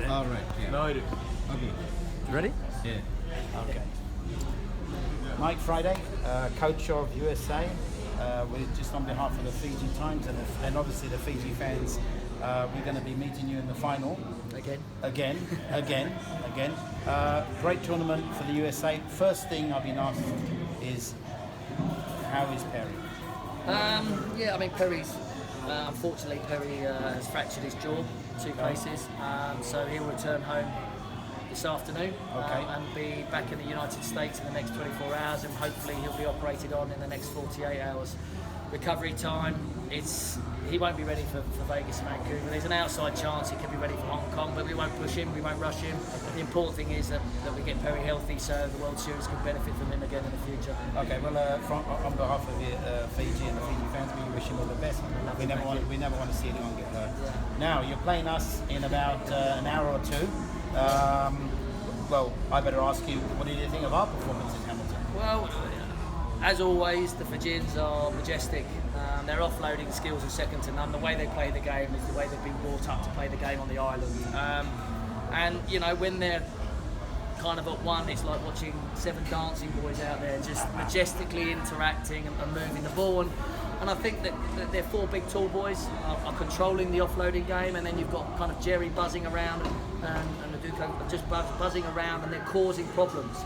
All right. Yeah. No, I do. Okay. Ready? Yeah. Okay. Mike Friday, coach of USA. We're just on behalf of the Fiji Times and obviously the Fiji fans. We're going to be meeting you in the final. Again. Great tournament for the USA. First thing I've been asked is, how is Perry? Yeah, I mean, unfortunately, Perry has fractured his jaw 2 places, so he'll return home this afternoon and be back in the United States in the next 24 hours, and hopefully he'll be operated on in the next 48 hours. Recovery time, he won't be ready for Vegas and Vancouver. There's an outside chance he could be ready for Hong Kong, but we won't push him, we won't rush him. The important thing is that we get Perry healthy so the World Series can benefit from him again in the future. Okay, well, on behalf of Fiji and the Fiji fans, we wish him all the best. We never want to see anyone get hurt. Yeah. Now, you're playing us in about an hour or 2. Well, I better ask you, what did you think of our performance in Hamilton? Well, as always, the Fijians are majestic. Their offloading skills are second to none. The way they play the game is the way they've been brought up to play the game on the island. And you know, when they're kind of at one, it's like watching 7 dancing boys out there just majestically interacting and moving the ball. And I think that their 4 big tall boys are controlling the offloading game, and then you've got kind of Jerry buzzing around and Aduko just buzzing around, and they're causing problems.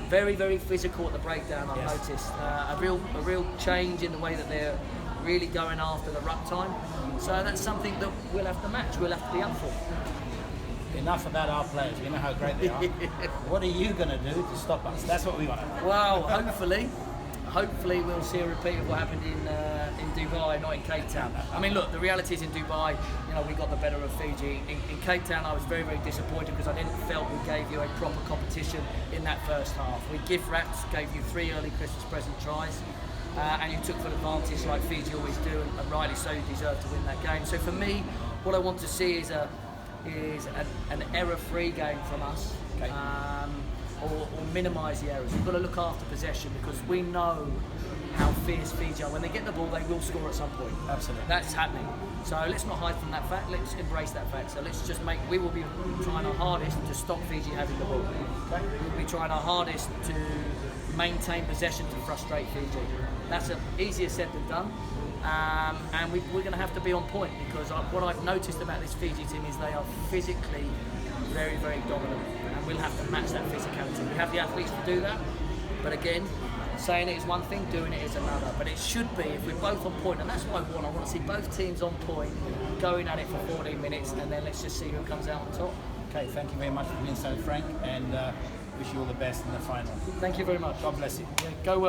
Very, very physical at the breakdown, I've noticed. A real change in the way that they're really going after the ruck time. So that's something that we'll have to match, we'll have to be up for. Enough about our players, we know how great they are. What are you going to do to stop us? That's what we want to know. Well, hopefully we'll see a repeat of what happened in Dubai, not in Cape Town. I mean, look, the reality is in Dubai, you know, we got the better of Fiji. In Cape Town, I was very, very disappointed because I didn't feel we gave you a proper competition in that first half. We gift wrapped, gave you 3 early Christmas present tries, and you took full advantage like Fiji always do, and rightly so, you deserve to win that game. So for me, what I want to see is an error-free game from us. Okay. Or minimise the errors. We've got to look after possession because we know how fierce Fiji are. When they get the ball, they will score at some point. Absolutely. That's happening. So let's not hide from that fact. Let's embrace that fact. So let's just we will be trying our hardest to stop Fiji having the ball. Okay? We'll be trying our hardest to maintain possession to frustrate Fiji. That's easier said than done. And we're going to have to be on point because what I've noticed about this Fiji team is they are physically very, very dominant, and we'll have to match that physicality. We have the athletes to do that, but again, saying it is one thing, doing it is another. But it should be, if we're both on point, and that's what I want. I want to see both teams on point, going at it for 14 minutes, and then let's just see who comes out on top. Okay, thank you very much for being so frank, and wish you all the best in the final. Thank you very much. God bless you. Yeah, go well.